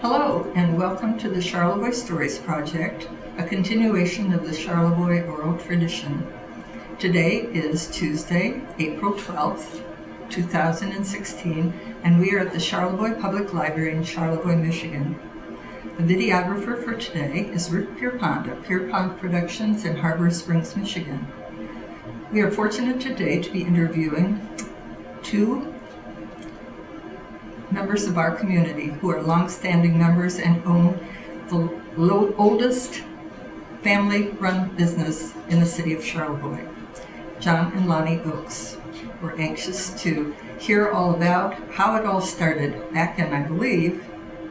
Hello, and welcome to the Charlevoix Stories Project, a continuation of the Charlevoix oral tradition. Today is Tuesday, April 12th, 2016, and we are at the Charlevoix Public Library in Charlevoix, Michigan. The videographer for today is Rick Pierpont of Pierpont Productions in Harbor Springs, Michigan. We are fortunate today to be interviewing two members of our community who are long-standing members and own the oldest family-run business in the city of Charlevoix, John and Lonnie Ochs. We're anxious to hear all about how it all started back in, I believe,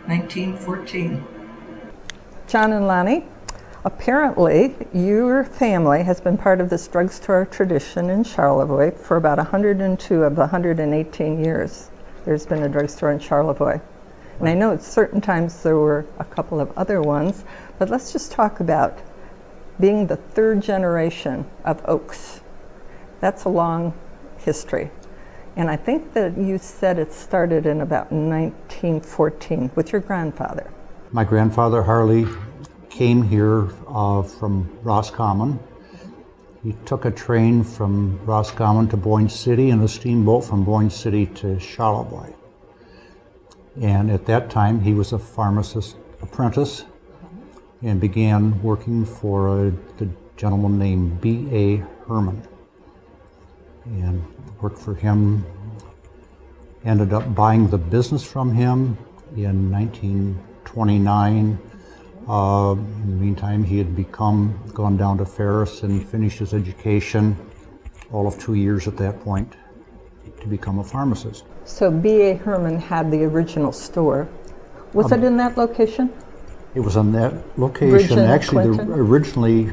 1914. John and Lonnie, apparently your family has been part of this drugstore tradition in Charlevoix for about 102 of the 118 years. There's been a drugstore in Charlevoix. And I know at certain times there were a couple of other ones, but let's just talk about being the third generation of Ochs. That's a long history. And I think that you said it started in about 1914 with your grandfather. My grandfather, Harley, came here from Roscommon. He took a train from Roscommon to Boyne City and a steamboat from Boyne City to Charlevoix. And at that time, he was a pharmacist apprentice and began working for the gentleman named B.A. Herman. And worked for him, ended up buying the business from him in 1929. In the meantime, he had gone down to Ferris and finished his education, all of 2 years at that point, to become a pharmacist. So B.A. Herman had the original store. Was it in that location? It was on that location. Bridget Actually, Clinton? originally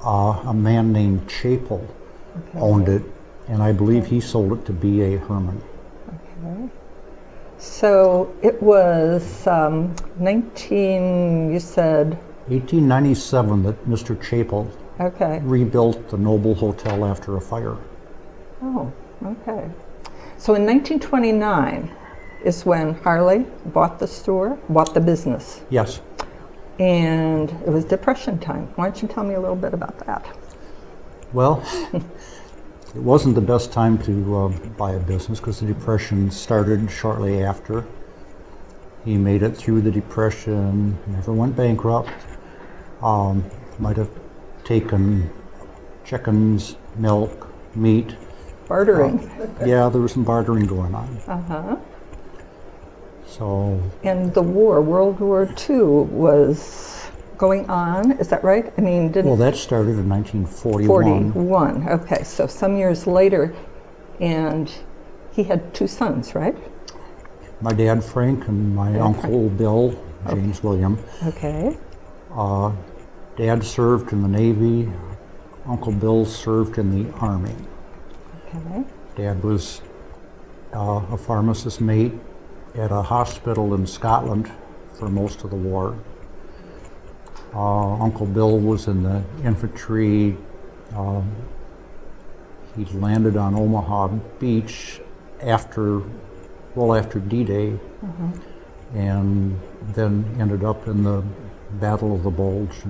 a man named Chapel owned it, and I believe he sold it to B.A. Herman. Okay. So it was 1897 that Mr. Chapel rebuilt the Noble Hotel after a fire. Oh, okay. So in 1929 is when Harley bought the business. Yes. And it was Depression time. Why don't you tell me a little bit about that? Well, it wasn't the best time to buy a business because the Depression started shortly after. He made it through the Depression, never went bankrupt. Might have taken chickens, milk, meat. Bartering. Yeah, there was some bartering going on. Uh-huh. So. And the war, World War II, was going on, is that right? I mean, Well, that started in 1941. 41, okay, so some years later, and he had two sons, right? My dad, Frank, and my uncle, Bill, James William. Okay. Dad served in the Navy. Uncle Bill served in the Army. Okay. Dad was a pharmacist mate at a hospital in Scotland for most of the war. Uncle Bill was in the infantry. He landed on Omaha Beach after D-Day, and then ended up in the Battle of the Bulge.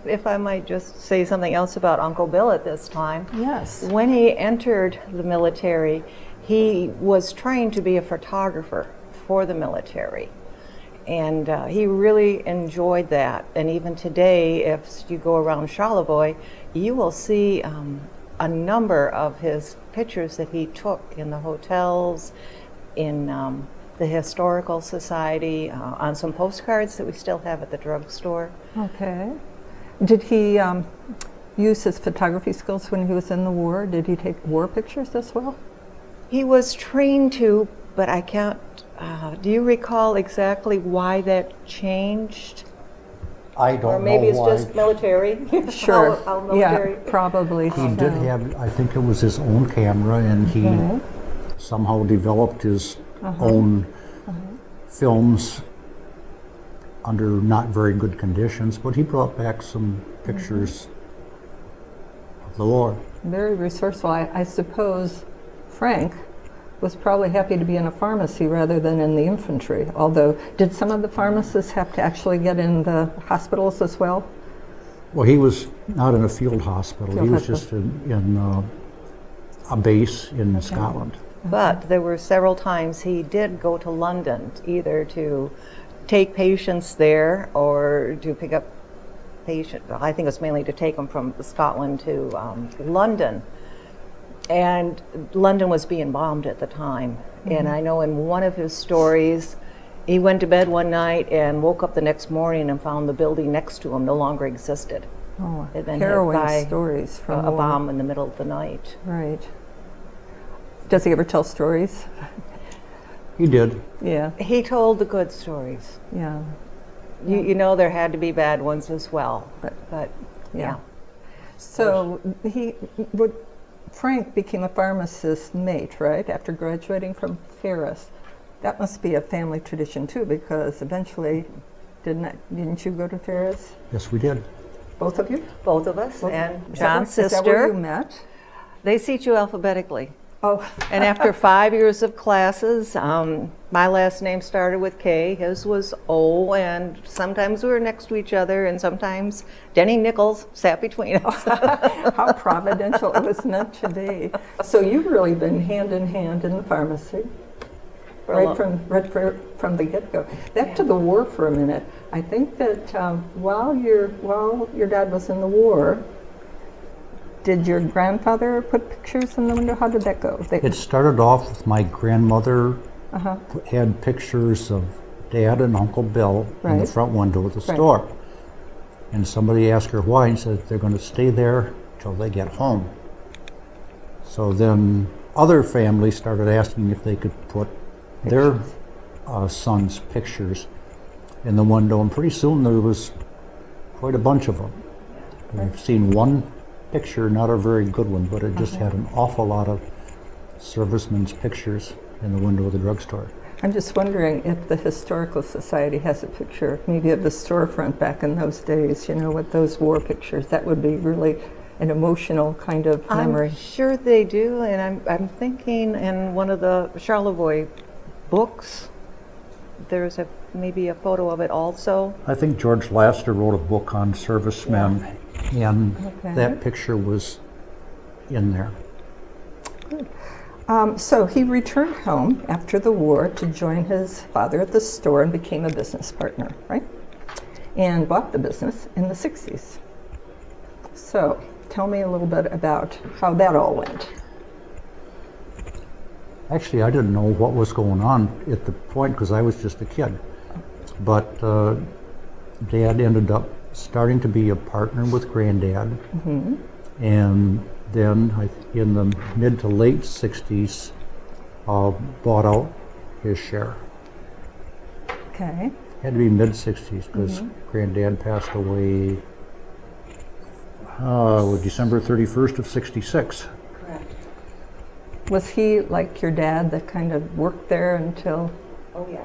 If I might just say something else about Uncle Bill at this time. Yes. When he entered the military, he was trained to be a photographer for the military. And he really enjoyed that. And even today, if you go around Charlevoix, you will see a number of his pictures that he took in the hotels, in the Historical Society, on some postcards that we still have at the drugstore. Okay. Did he use his photography skills when he was in the war? Did he take war pictures as well? He was trained to, but I can't, do you recall exactly why that changed? I don't know why. Or maybe it's just military? Sure. How military. Yeah, probably. He did have, I think it was his own camera, and he somehow developed his own films under not very good conditions, but he brought back some pictures of the war. Very resourceful. I suppose Frank was probably happy to be in a pharmacy rather than in the infantry. Although, did some of the pharmacists have to actually get in the hospitals as well? Well, he was not in a field hospital. Field He was hospital. just in a base in Scotland. But there were several times he did go to London, either to take patients there or to pick up patients. I think it was mainly to take them from Scotland to London. And London was being bombed at the time. And I know in one of his stories, he went to bed one night and woke up the next morning and found the building next to him no longer existed. Oh, It had been hit harrowing by stories from a war. bomb in the middle of the night. Right. Does he ever tell stories? He did. Yeah, He told the good stories. yeah, You know there had to be bad ones as well. But yeah. So Frank became a pharmacist mate, right, after graduating from Ferris. That must be a family tradition too, because eventually, didn't you go to Ferris? Yes, we did. Both of you? Both of us and Is that John's where- Is that where you sister. met? They seat you alphabetically. Oh, And after 5 years of classes, my last name started with K, his was O, and sometimes we were next to each other, and sometimes Denny Nichols sat between us. how providential it was meant to be. So you've really been hand in hand in the pharmacy, right from the get-go. Back to the war for a minute. I think that while your dad was in the war, did your grandfather put pictures in the window? How did that go? It started off with my grandmother had pictures of Dad and Uncle Bill in the Right. front window of the Right. store. And somebody asked her why, and said they're going to stay there till they get home. So then other families started asking if they could put their sons' pictures in the window, and pretty soon there was quite a bunch of them. I've seen one picture, not a very good one, but it just had an awful lot of servicemen's pictures in the window of the drugstore. I'm just wondering if the Historical Society has a picture, maybe of the storefront back in those days, with those war pictures. That would be really an emotional kind of memory. I'm sure they do, and I'm thinking in one of the Charlevoix books, there's maybe a photo of it also. I think George Laster wrote a book on servicemen, and Okay. that picture was in there. So he returned home after the war to join his father at the store and became a business partner, right? And bought the business in the 60s. So tell me a little bit about how that all went. Actually, I didn't know what was going on at the point because I was just a kid. But Dad ended up starting to be a partner with Granddad. And then in the mid to late 60s, bought out his share. Okay. Had to be mid 60s because Granddad passed away December 31st of 66. Was he like your dad that kind of worked there until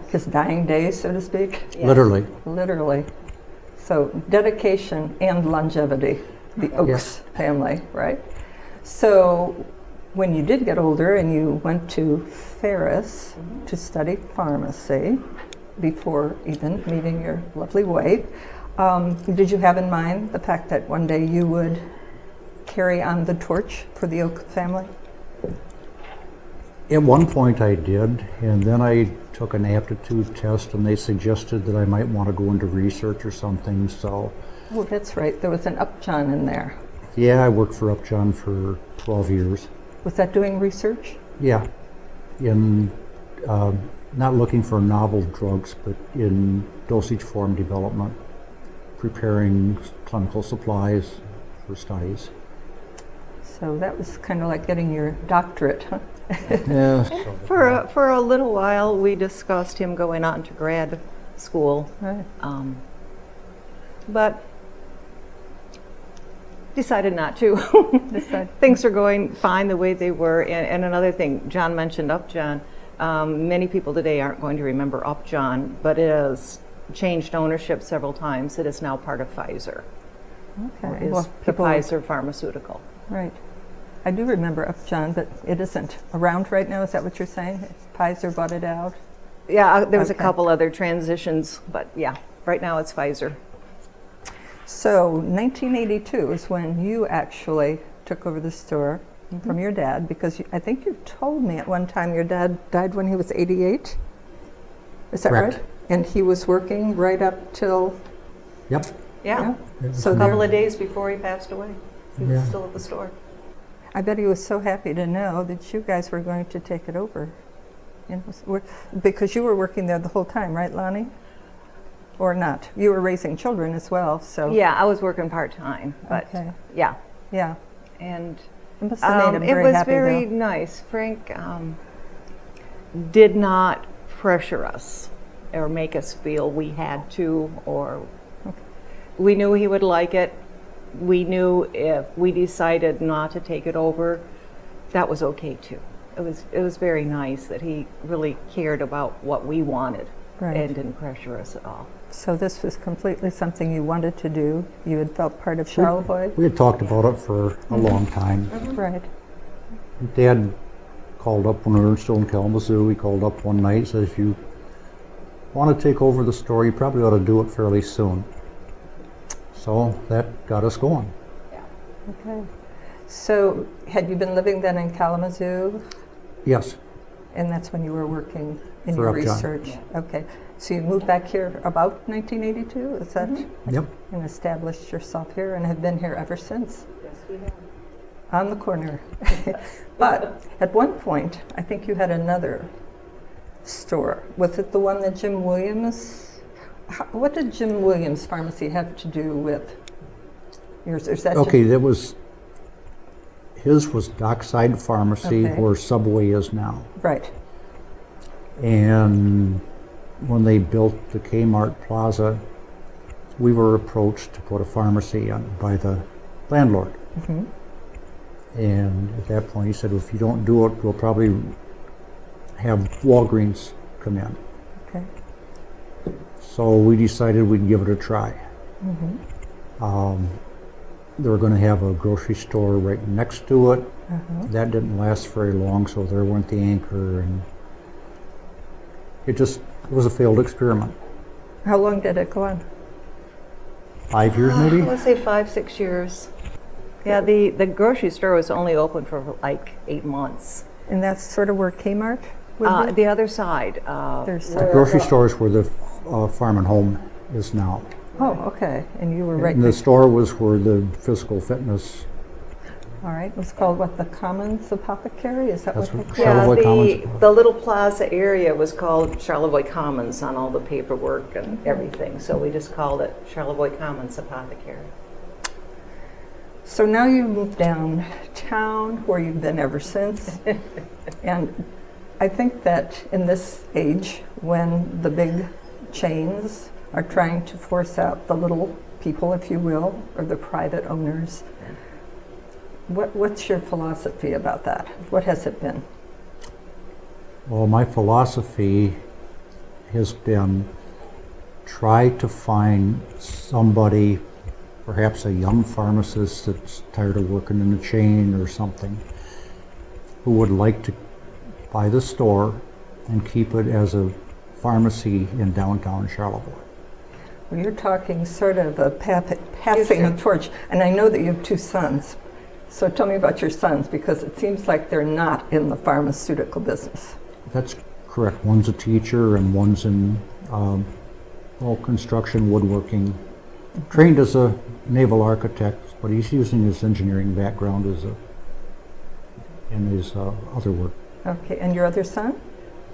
his dying days, so to speak? Literally. Literally. So dedication and longevity, the Ochs family, right? So when you did get older and you went to Ferris to study pharmacy before even meeting your lovely wife, did you have in mind the fact that one day you would carry on the torch for the Ochs family? At one point I did, and then I took an aptitude test and they suggested that I might want to go into research or something, so Oh, that's right. There was an Upjohn in there. yeah, I worked for Upjohn for 12 years. Was that doing research? Yeah, in not looking for novel drugs, but in dosage form development, preparing clinical supplies for studies. So that was kind of like getting your doctorate, huh? Yeah, For a little while, we discussed him going on to grad school, Right. but decided not to. Things are going fine the way they were. And another thing, John mentioned Upjohn. Many people today aren't going to remember Upjohn, but it has changed ownership several times. It is now part of Pfizer. Okay. Is Well, the people, Pfizer pharmaceutical. right. I do remember Upjohn, but it isn't around right now. Is that what you're saying? Pfizer bought it out? Yeah, there was a Okay. couple other transitions, but yeah, right now it's Pfizer. So 1982 is when you actually took over the store from your dad, because I think you told me at one time your dad died when he was 88. Is that Correct. right? And he was working right up till, Yep. Yeah, so a there, couple of days before he passed away, he was Yeah. still at the store. I bet he was so happy to know that you guys were going to take it over. You know, because you were working there the whole time, right, Lonnie? Or not? You were raising children as well, so. Yeah, I was working part-time, but Okay. yeah. Yeah. And It must have made him it very was happy, very though. nice. Frank did not pressure us or make us feel we had to, or we knew he would like it. We knew if we decided not to take it over, that was okay too. It was very nice that he really cared about what we wanted Right. and didn't pressure us at all. So this was completely something you wanted to do. You had felt part of Charlevoix. We had talked about it for a long time. Right. Dad called up when we were still in Kalamazoo. He called up one night and said, if you want to take over the store, you probably ought to do it fairly soon. So that got us going. Okay. So had you been living then in Kalamazoo? Yes. And that's when you were working in For your Upjohn. research? Okay. So you moved back here about 1982, is that? Yep. And established yourself here and have been here ever since? Yes, we have. On the corner. But at one point, I think you had another store. Was it the one that Jim Williams? What did Jim Williams Pharmacy have to do with yours? Is that Okay, that was, his was Dockside Pharmacy Okay. where Subway is now. Right. And when they built the Kmart Plaza, we were approached to put a pharmacy on by the landlord. And at that point, he said, if you don't do it, we'll probably have Walgreens come in. Okay. So we decided we'd give it a try. They were going to have a grocery store right next to it. That didn't last very long, so there went the anchor, and it was a failed experiment. How long did it go on? 5 years maybe? Let's say 5-6 years. Yeah, the grocery store was only open for like 8 months. And that's sort of where Kmart would be? The other side. There's The grocery store is where the Farm and Home is now. Oh, okay. And you were right And the next. store was where the physical fitness, All right. It was called what? The Commons Apothecary? Is that That's what what- they call it? Charlevoix Commons. the little plaza area was called Charlevoix Commons on all the paperwork and everything. So we just called it Charlevoix Commons Apothecary. So now you've moved downtown where you've been ever since. And I think that in this age, when the big chains are trying to force out the little people, if you will, or the private owners, what's your philosophy about that? What has it been? well, my philosophy has been try to find somebody, perhaps a young pharmacist that's tired of working in a chain or something, who would like to buy the store and keep it as a pharmacy in downtown Charlevoix. Well, you're talking sort of a passing the torch. And I know that you have 2 sons. So tell me about your sons, because it seems like they're not in the pharmaceutical business. That's correct. One's a teacher and one's in construction, woodworking. Trained as a naval architect, but he's using his engineering background in his other work. Okay, and your other son?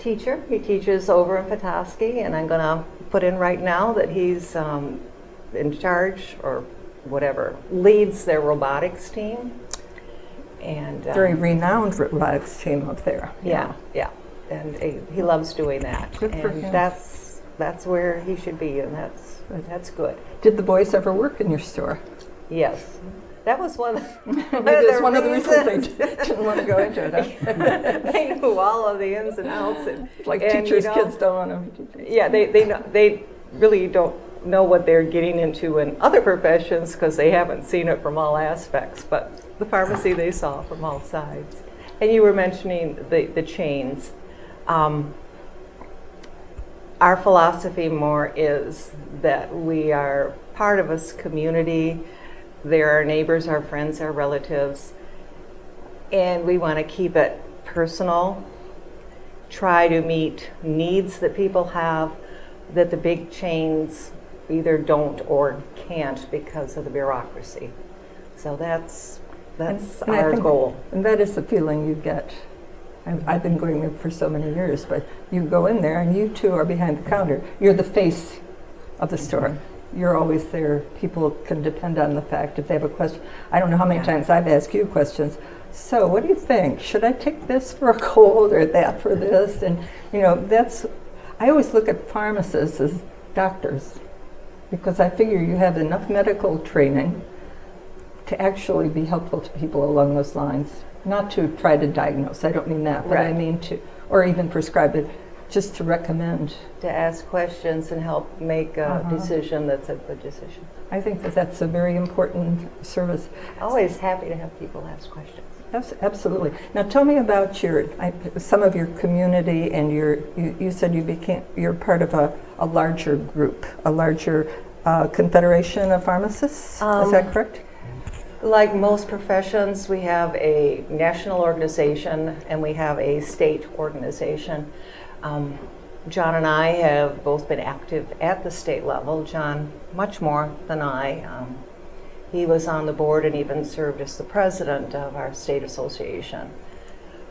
Teacher. He teaches over in Petoskey, and I'm going to put in right now that he's in charge or whatever, leads their robotics team. And Very renowned robotics team up there. yeah. And he loves doing that. Good for and him. that's where he should be, and that's good. Did the boys ever work in your store? Yes. That was one of That's one of the reasons they didn't want to go into it. Huh? They knew all of the ins and outs. Like and, teachers' you know, kids don't want to. Yeah, they really don't know what they're getting into in other professions because they haven't seen it from all aspects. But the pharmacy they saw from all sides. And you were mentioning the chains. Our philosophy more is that we are part of this community. They're our neighbors, our friends, our relatives, and we want to keep it personal, try to meet needs that people have that the big chains either don't or can't because of the bureaucracy. So that's And our I think, goal. And that is the feeling you get. I've been going there for so many years, but you go in there and you too are behind the counter. You're the face of the store. You're always there. People can depend on the fact if they have a question. I don't know how many times I've asked you questions. So what do you think? Should I take this for a cold or that for this? And you know, I always look at pharmacists as doctors because I figure you have enough medical training to actually be helpful to people along those lines. Not to try to diagnose, I don't mean that, but I mean to, or even prescribe it, just to recommend. To ask questions and help make a decision that's a good decision. I think that that's a very important service. Always happy to have people ask questions. Yes, absolutely. Now tell me about some of your community and you said you're part of a larger group, a larger confederation of pharmacists, is that correct? Like most professions, we have a national organization and we have a state organization. John and I have both been active at the state level. John, much more than I. He was on the board and even served as the president of our state association.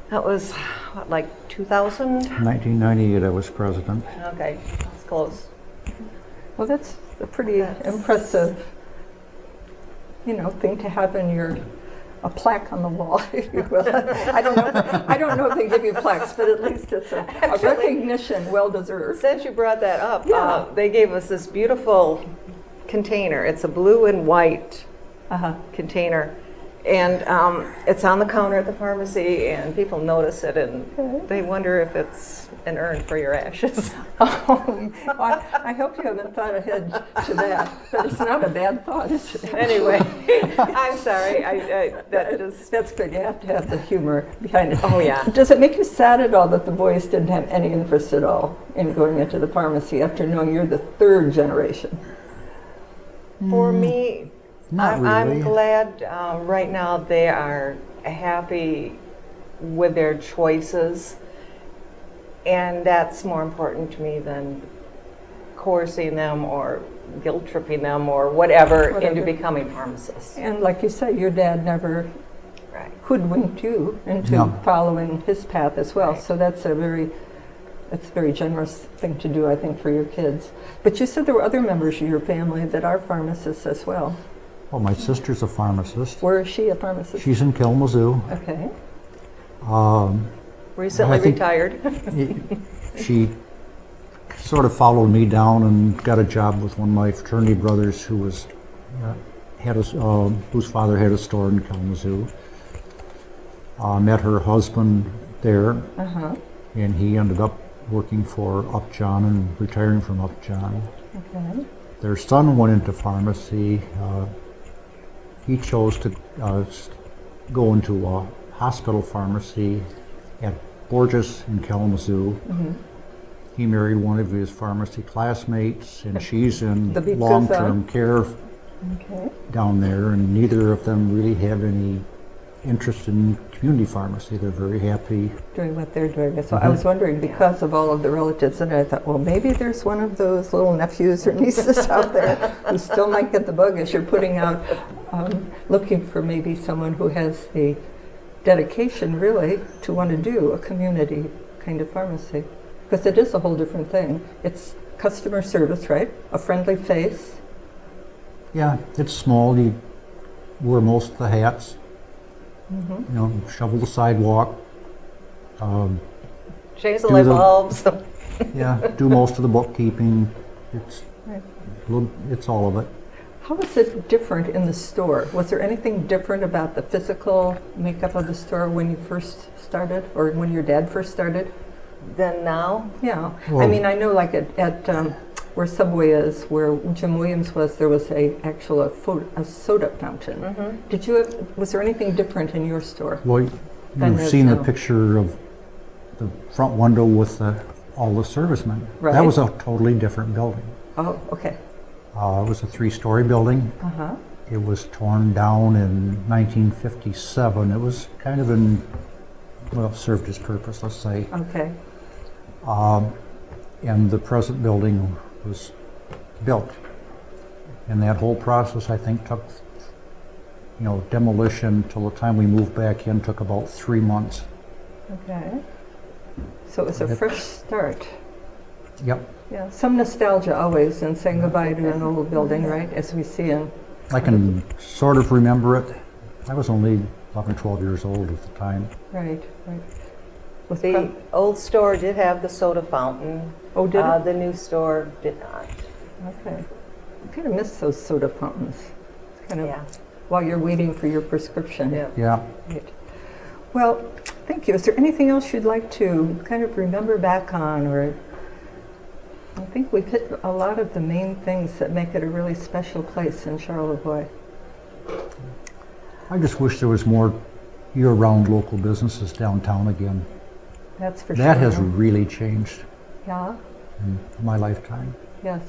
That was, what, like 2000? 1998, I was president. Okay, that's close. Well, that's a pretty impressive, thing to have in a plaque on the wall, if you will. I don't know if they give you plaques, but at least it's a recognition, well deserved. Since you brought that up, they gave us this beautiful container. It's a blue and white container, and it's on the counter at the pharmacy, and people notice it, and they wonder if it's an urn for your ashes. Well, I hope you haven't thought ahead to that, but it's not a bad thought, is it? Anyway, I'm sorry. That's good. You have to have the humor behind it. Oh, yeah. Does it make you sad at all that the boys didn't have any interest at all in going into the pharmacy after knowing you're the third generation? For me, Not really. I'm glad right now they are happy with their choices, and that's more important to me than coercing them or guilt tripping them or whatever into becoming pharmacists. And like you said, your dad never hoodwinked you into following his path as well. Right. So that's a very generous thing to do, I think, for your kids. But you said there were other members of your family that are pharmacists as well. Well, my sister's a pharmacist. Where is she a pharmacist? She's in Kalamazoo. Okay. Recently I think- retired. She sort of followed me down and got a job with one of my fraternity brothers who was whose father had a store in Kalamazoo. Met her husband there, and he ended up working for Upjohn and retiring from Upjohn. Okay. Their son went into pharmacy. He chose to go into a hospital pharmacy at Borges in Kalamazoo. He married one of his pharmacy classmates, and she's in The beat goes long-term on. care down there, and neither of them really have any interest in community pharmacy. They're very happy. Doing what they're doing. So I was wondering, because of all of the relatives, and I thought, well, maybe there's one of those little nephews or nieces out there who still might get the bug as you're putting out, looking for maybe someone who has the dedication, really, to want to do a community kind of pharmacy. Because it is a whole different thing. It's customer service, right? A friendly face. Yeah, it's small. You wear most of the hats. Shovel the sidewalk. Change the light bulbs. Do most of the bookkeeping. It's Right. it's all of it. How was it different in the store? Was there anything different about the physical makeup of the store when you first started, or when your dad first started? Then now, Yeah, I Well- mean, I know like at where Subway is, where Jim Williams was, there was a soda fountain. Did you was there anything different in your store? Well, Than you've is seen the now. picture of the front window with all the servicemen. Right. That was a totally different building. Oh, okay. It was a 3-story building. Uh-huh. It was torn down in 1957. It was kind of served its purpose, let's say. Okay. And the present building was built. And that whole process, I think, took, demolition till the time we moved back in took about 3 months. Okay. So it was a fresh start. Yep. Yeah, some nostalgia always in saying goodbye to an old building, right? As we see in. I can sort of remember it. I was only 11, 12 years old at the time. Right, right. With The old store did have the soda fountain. Oh, did it? The new store did not. Okay. I kind of miss those soda fountains. It's kind of Yeah. while you're waiting for your prescription. Yeah. Yeah. Right. Well, thank you. Is there anything else you'd like to kind of remember back on, or I think we've hit a lot of the main things that make it a really special place in Charlevoix. I just wish there was more year-round local businesses downtown again. That's for sure. That has really changed Yeah. in my lifetime. Yes.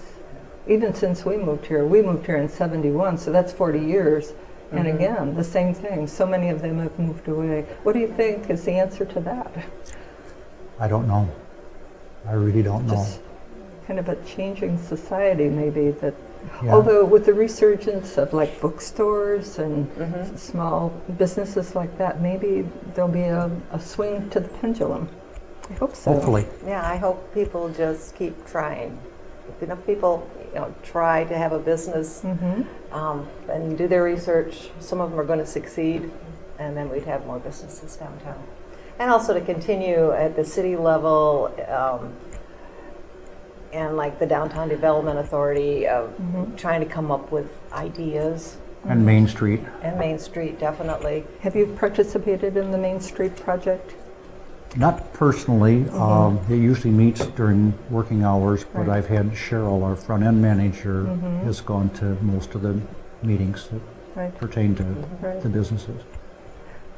Even since we moved here in 71, so that's 40 years. And again, the same thing. So many of them have moved away. What do you think is the answer to that? I don't know. I really don't know. Just kind of a changing society, maybe. That, Yeah. although with the resurgence of like bookstores and small businesses like that, maybe there'll be a swing to the pendulum. I hope so. Hopefully. Yeah, I hope people just keep trying. If enough people, try to have a business and do their research, some of them are going to succeed, and then we'd have more businesses downtown. And also to continue at the city level, and like the Downtown Development Authority, trying to come up with ideas. And Main Street. And Main Street, definitely. Have you participated in the Main Street project? Not personally. It usually meets during working hours, but Right. I've had Cheryl, our front-end manager, has gone to most of the meetings that Right. pertain to Right. the businesses.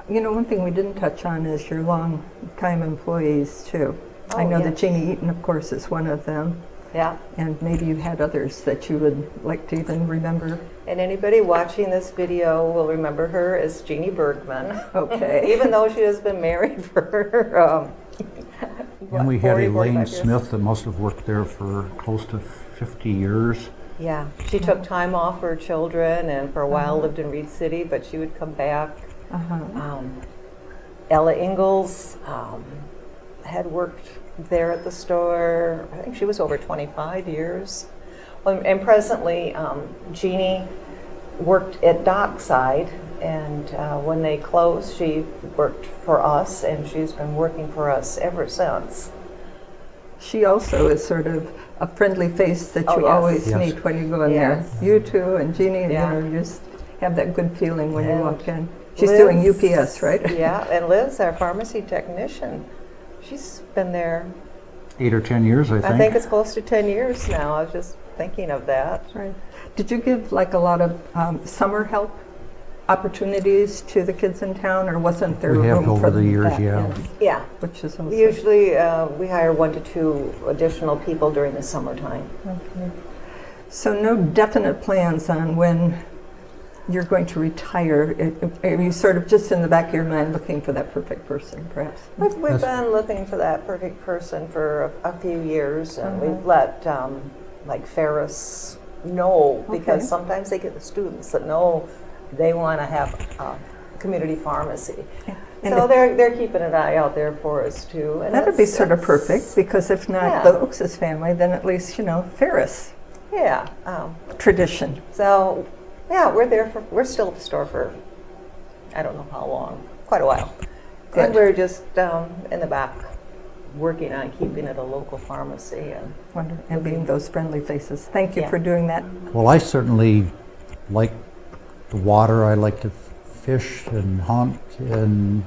One thing we didn't touch on is your long-time employees, too. I Oh, know that yes. Jeannie Eaton, of course, is one of them, Yeah. and maybe you had others that you would like to even remember. And anybody watching this video will remember her as Jeannie Bergman. Okay. Even though she has been married for And we had 40, Elaine 45 years. Smith that must have worked there for close to 50 years. Yeah, she took time off for her children and for a while lived in Reed City, but she would come back. Ella Ingalls had worked there at the store. I think she was over 25 years. And presently, Jeannie worked at Dockside, and when they closed, she worked for us, and she's been working for us ever since. She also is sort of a friendly face that Oh, you yes. always Yes. meet when you go in Yes. there. You two and Jeannie, Yeah. you just have that good feeling when you And walk in. She's Liz- doing UPS, right? Yeah, and Liz, our pharmacy technician, she's been there, 8 or 10 years, I think. I think it's close to 10 years now. I was just thinking of that. Right. Did you give like a lot of summer help opportunities to the kids in town, or wasn't there We have room over for the years, that? yeah. Yes. Yeah, Which is also usually we hire 1 to 2 additional people during the summertime. okay. So no definite plans on when you're going to retire. Are you sort of just in the back of your mind looking for that perfect person, perhaps? We've been looking for that perfect person for a few years, and we've let like Ferris know, because Okay. sometimes they get the students that know they want to have a community pharmacy. And So if- they're keeping an eye out there for us too. And That would be it's- sort of it's- perfect, because if not Yeah. the Ochs family, then at least, Yeah. Ferris tradition. So yeah, we're still at the store for I don't know how long, quite a while. Good. And we're just in the back working on keeping it a local pharmacy. And And being those friendly faces. Thank you Yeah. for doing that. Well, I certainly like the water. I like to fish and hunt and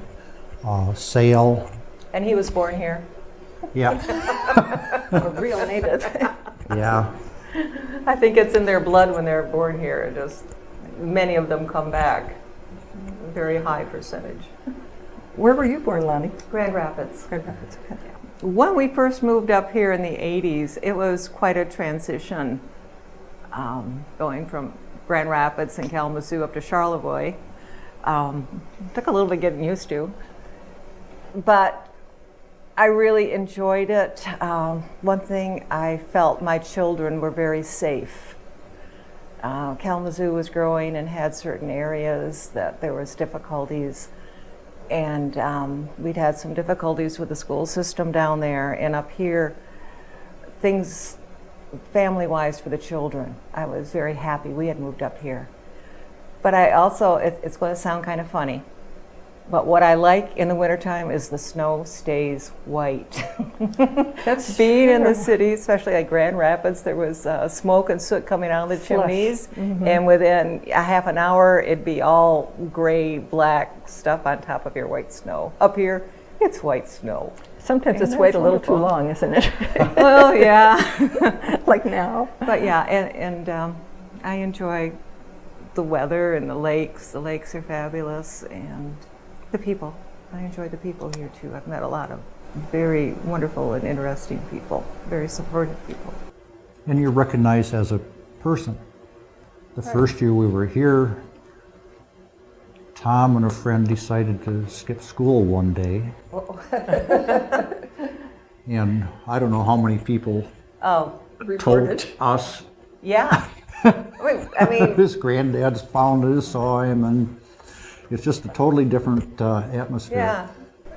sail. And he was born here. Yeah, A real native. yeah. I think it's in their blood when they're born here. Just many of them come back. Very high percentage. Where were you born, Lonnie? Grand Rapids. Grand Rapids. Okay. When we first moved up here in the 80s, it was quite a transition, going from Grand Rapids and Kalamazoo up to Charlevoix. Took a little bit getting used to, but I really enjoyed it. One thing, I felt my children were very safe. Kalamazoo was growing and had certain areas that there was difficulties, and we'd had some difficulties with the school system down there, and up here, things family-wise for the children, I was very happy we had moved up here. But I also, it's going to sound kind of funny, but what I like in the wintertime is the snow stays white. That's Being in the city, especially at Grand Rapids, there was smoke and soot coming out of the chimneys, and within a half an hour, it'd be all gray, black stuff on top of your white snow. Up here, it's white snow. Sometimes And it's wait that's a little too wonderful. long, isn't it? Well, yeah. Like now. But yeah, and I enjoy the weather and the lakes. The lakes are fabulous, and the people. I enjoy the people here too. I've met a lot of very wonderful and interesting people, very supportive people. And you're recognized as a person. The first year we were here, Tom and a friend decided to skip school one day. And I don't know how many people Oh, told us yeah. I mean, his granddad's found it, saw him, and it's just a totally different atmosphere. yeah,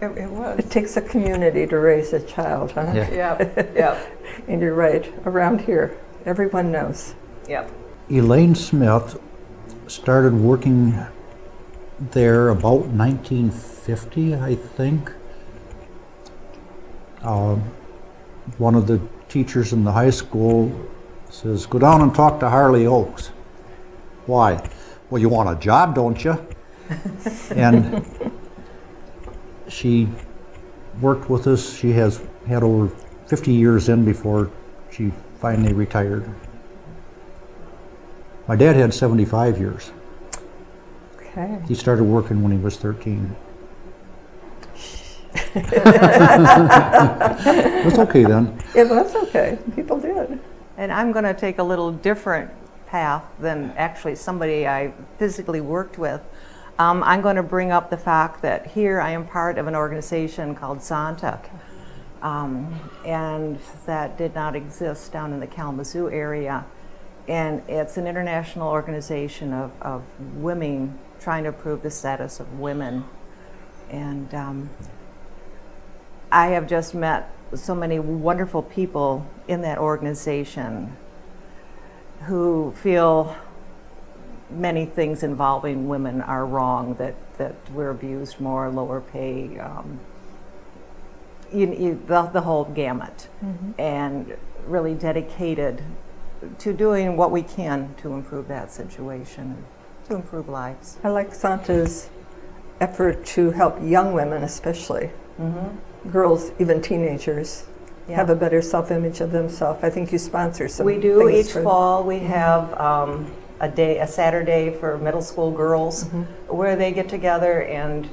it was. It takes a community to raise a child, huh? Yeah. Yeah, yeah, And you're right, around here, everyone knows. yeah. Elaine Smith started working there about 1950, I think. One of the teachers in the high school says, "Go down and talk to Harley Ochs." Why? Well, you want a job, don't you? And she worked with us. She has had over 50 years in before she finally retired. My dad had 75 years. Okay. He started working when he was 13. It was okay then. It was okay. People did. And I'm going to take a little different path than actually somebody I physically worked with. I'm going to bring up the fact that here I am part of an organization called Santa, and that did not exist down in the Kalamazoo area. And it's an international organization of women trying to improve the status of women. And I have just met so many wonderful people in that organization who feel many things involving women are wrong, that we're abused more, lower pay, the whole gamut, and really dedicated to doing what we can to improve that situation, to improve lives. I like Santa's effort to help young women, especially girls, even teenagers, have a better self-image of themselves. I think you sponsor some. We do things each for fall. We have a Saturday for middle school girls where they get together and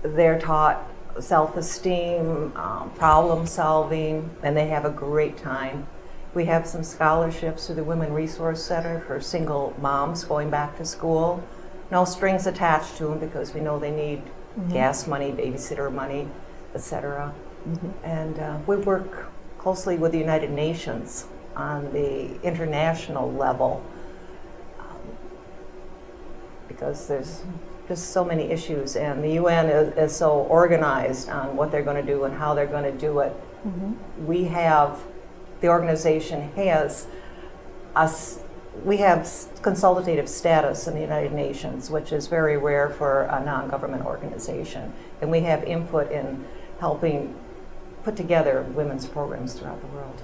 they're taught self-esteem, problem solving, and they have a great time. We have some scholarships through the Women Resource Center for single moms going back to school. No strings attached to them because we know they need gas money, babysitter money, etc. And we work closely with the United Nations on the international level because there's just so many issues, and the UN is so organized on what they're going to do and how they're going to do it. The organization has we have consultative status in the United Nations, which is very rare for a non-government organization, and we have input in helping put together women's programs throughout the world.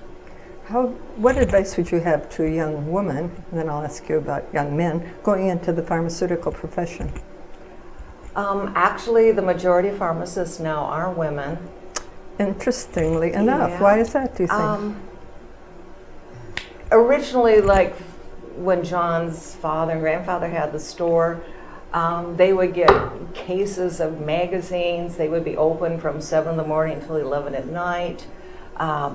What advice would you have to a young woman, and then I'll ask you about young men, going into the pharmaceutical profession? Actually, the majority of pharmacists now are women. Interestingly enough, Yeah. why is that, do you think? Originally, like when John's father and grandfather had the store, they would get cases of magazines. They would be open from 7 in the morning until 11 at night.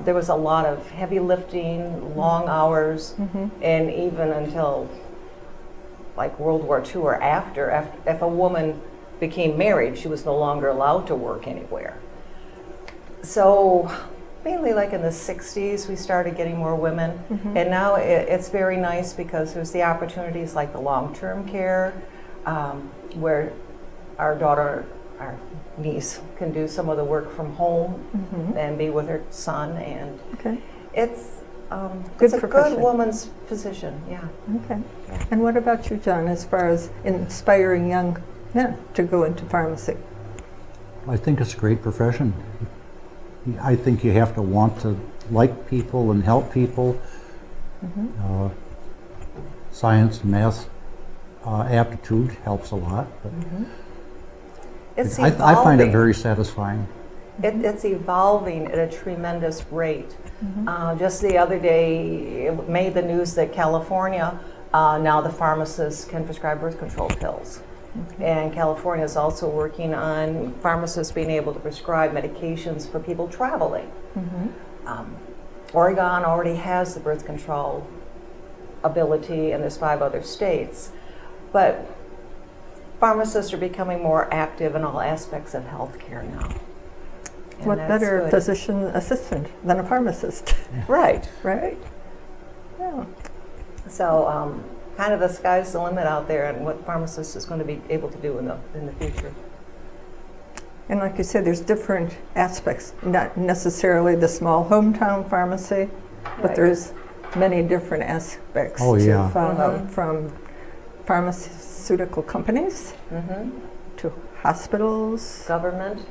There was a lot of heavy lifting, long hours, and even until like World War II or after, if a woman became married, she was no longer allowed to work anywhere. So mainly like in the 60s, we started getting more women. And now it's very nice because there's the opportunities like the long-term care, where our daughter, our niece, can do some of the work from home and be with her son. And it's Good a profession. good woman's position, yeah. Okay. And what about you, John, as far as inspiring young men to go into pharmacy? I think it's a great profession. I think you have to want to like people and help people. Science and math aptitude helps a lot. But It's I find it evolving. very satisfying. It's evolving at a tremendous rate. Just the other day, it made the news that California, now the pharmacists can prescribe birth control pills. And California is also working on pharmacists being able to prescribe medications for people traveling. Oregon already has the birth control ability, and there's 5 other states. But pharmacists are becoming more active in all aspects of healthcare now. And What that's better good. physician assistant than a pharmacist? Right. Right? Yeah. So kind of the sky's the limit out there, and what pharmacist is going to be able to do in the future. And like you said, there's different aspects, not necessarily the small hometown pharmacy, but Right. there's many different aspects Oh, to yeah. follow, from pharmaceutical companies to hospitals, Government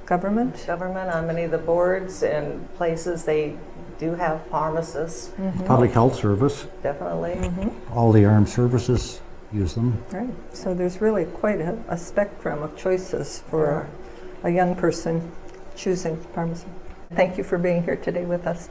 government. on many of the boards and places, they do have pharmacists, Public health service, definitely. all the armed services use them. Right. So there's really quite a spectrum of choices for a young person choosing pharmacy. Thank you for being here today with us.